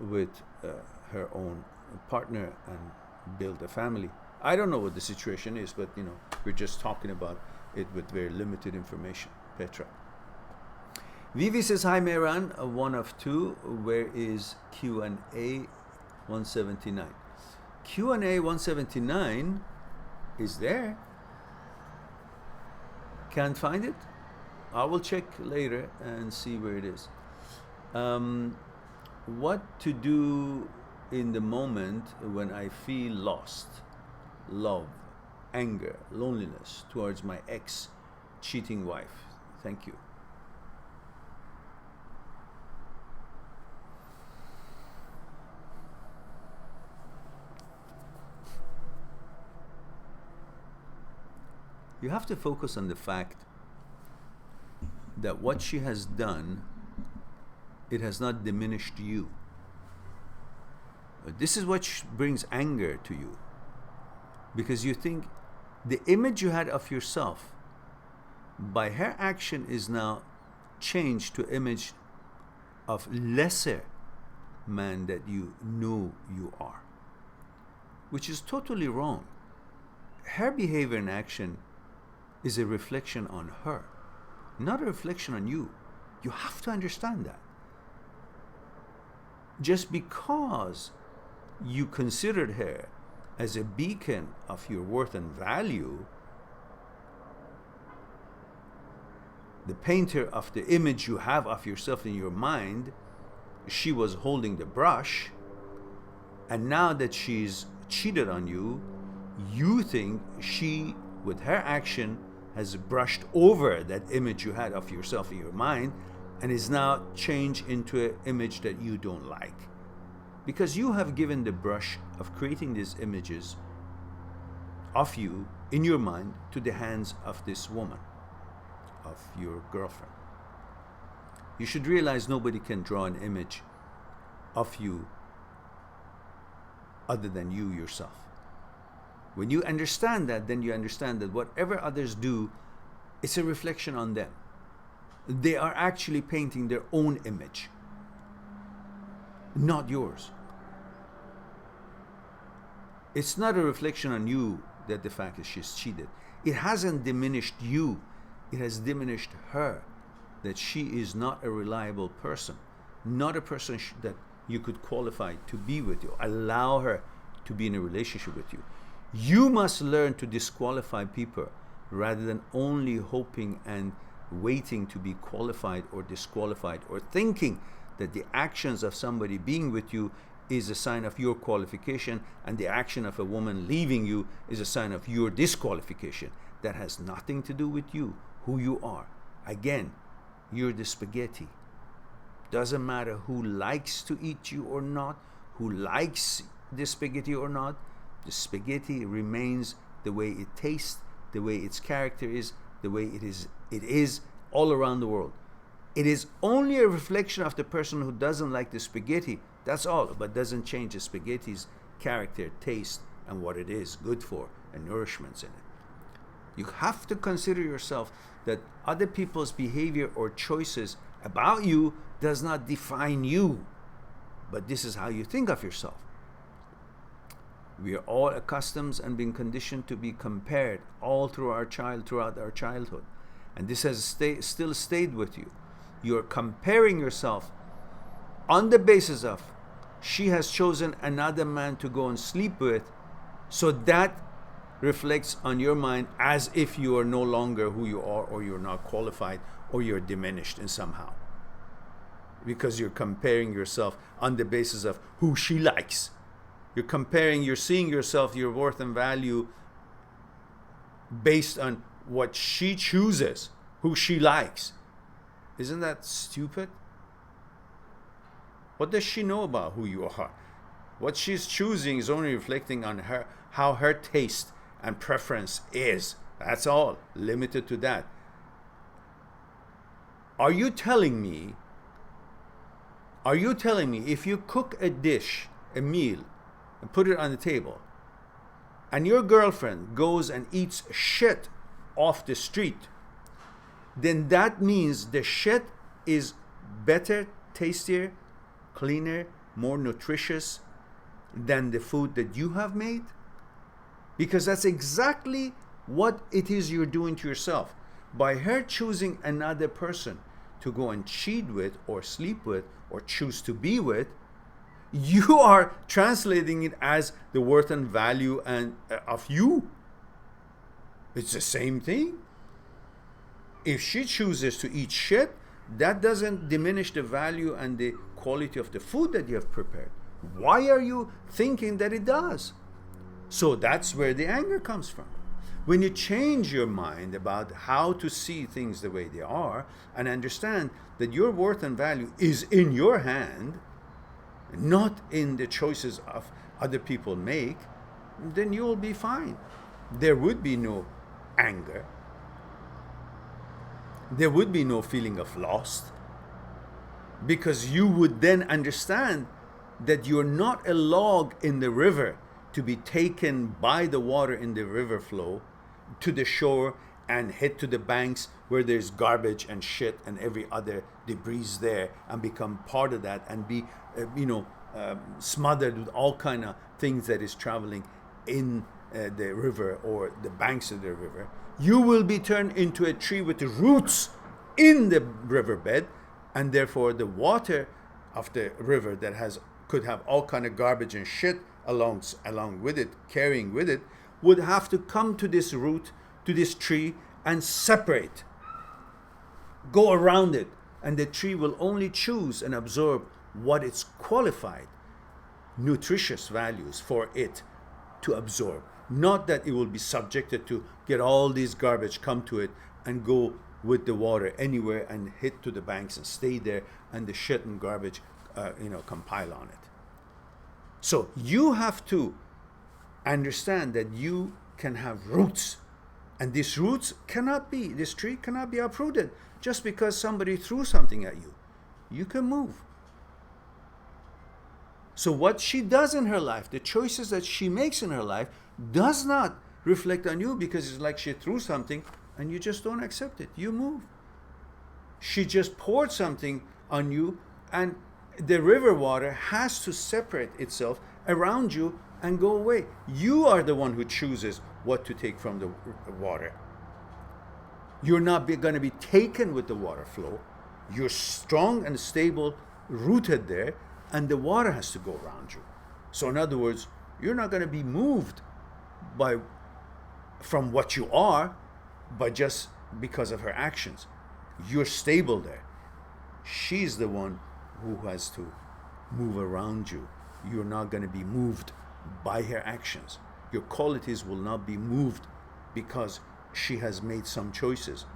with her own partner and build a family. I don't know what the situation is, but we're just talking about it with very limited information. Petra. Vivi says, hi Mehran, one of two. Where is Q&A 179? Q&A 179 is there. Can't find it? I will check later and see where it is. What to do in the moment when I feel lost, love, anger, loneliness towards my ex-cheating wife? Thank you. You have to focus on the fact that what she has done, it has not diminished you. This is what brings anger to you, because you think the image you had of yourself by her action is now changed to image of lesser man that you know you are, which is totally wrong. Her behavior and action is a reflection on her, not a reflection on you. You have to understand that. Just because you considered her as a beacon of your worth and value, the painter of the image you have of yourself in your mind, she was holding the brush, and now that she's cheated on you, you think she, with her action, has brushed over that image you had of yourself in your mind and is now changed into an image that you don't like. Because you have given the brush of creating these images of you in your mind to the hands of this woman, of your girlfriend. You should realize nobody can draw an image of you other than you yourself. When you understand that, then you understand that whatever others do, it's a reflection on them. They are actually painting their own image, not yours. It's not a reflection on you that the fact that she's cheated. It hasn't diminished you. It has diminished her, that she is not a reliable person, not a person that you could qualify to be with you. Allow her to be in a relationship with you. You must learn to disqualify people rather than only hoping and waiting to be qualified or disqualified, or thinking that the actions of somebody being with you is a sign of your qualification and the action of a woman leaving you is a sign of your disqualification. That has nothing to do with you, who you are. Again, you're the spaghetti. Doesn't matter who likes to eat you or not, who likes the spaghetti or not, the spaghetti remains the way it tastes, the way its character is, the way it is all around the world. It is only a reflection of the person who doesn't like the spaghetti, that's all, but doesn't change the spaghetti's character, taste, and what it is good for, and nourishments in it. You have to consider yourself that other people's behavior or choices about you does not define you, but this is how you think of yourself. We are all accustomed and been conditioned to be compared all throughout our childhood. And this has still stayed with you. You're comparing yourself on the basis of she has chosen another man to go and sleep with, so that reflects on your mind as if you are no longer who you are, or you're not qualified, or you're diminished in somehow. Because you're comparing yourself on the basis of who she likes. You're seeing yourself, your worth and value based on what she chooses, who she likes. Isn't that stupid? What does she know about who you are? What she's choosing is only reflecting on her, how her taste and preference is. That's all, limited to that. Are you telling me if you cook a dish, a meal, and put it on the table, and your girlfriend goes and eats shit off the street, then that means the shit is better, tastier, cleaner more nutritious than the food that you have made? Because that's exactly what it is you're doing to yourself. By her choosing another person to go and cheat with or sleep with or choose to be with, you are translating it as the worth and value and of you. It's the same thing. If she chooses to eat shit, that doesn't diminish the value and the quality of the food that you have prepared. Why are you thinking that it does? So that's where the anger comes from. When you change your mind about how to see things the way they are and understand that your worth and value is in your hand, not in the choices of other people make, then you will be fine. There would be no anger. There would be no feeling of lost, because you would then understand that you're not a log in the river to be taken by the water in the river flow to the shore and head to the banks where there's garbage and shit and every other debris there, and become part of that and be smothered with all kind of things that is traveling in the river or the banks of the river. You will be turned into a tree with the roots in the riverbed, and therefore the water of the river that could have all kind of garbage and shit along with it, carrying with it, would have to come to this root, to this tree, and separate, go around it, and the tree will only choose and absorb what its qualified nutritious values for it to absorb. Not that it will be subjected to get all these garbage come to it and go with the water anywhere and hit to the banks and stay there, and the shit and garbage compile on it. So you have to understand that you can have roots, and these roots this tree cannot be uprooted just because somebody threw something at you. You can move. So what she does in her life, the choices that she makes in her life, does not reflect on you, because it's like she threw something and you just don't accept it. You move. She just poured something on you, and the river water has to separate itself around you and go away. You are the one who chooses what to take from the water. You're not going to be taken with the water flow. You're strong and stable, rooted there, and the water has to go around you. So in other words, you're not going to be moved from what you are, but just because of her actions. You're stable there. She's the one who has to move around you. You're not going to be moved by her actions. Your qualities will not be moved because she has made some choices.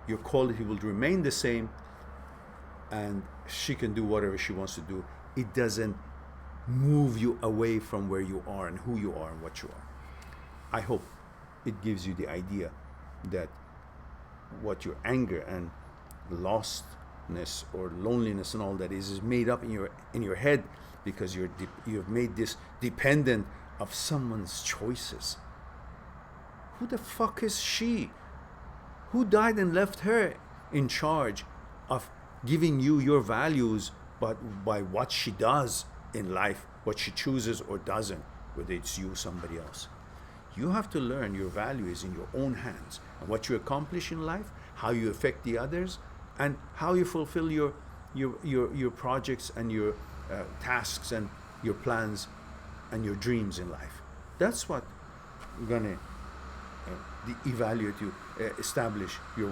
Your quality will remain the same, and she can do whatever she wants to do. It doesn't move you away from where you are and who you are and what you are. I hope it gives you the idea that what your anger and lostness or loneliness and all that is made up in your head, because you've made this dependent of someone's choices. Who the fuck is she? Who died and left her in charge of giving you your values, but by what she does in life, what she chooses or doesn't, whether it's you or somebody else? You have to learn your value is in your own hands, and what you accomplish in life, how you affect the others, and how you fulfill your projects and your tasks and your plans and your dreams in life. That's what gonna evaluate you, establish your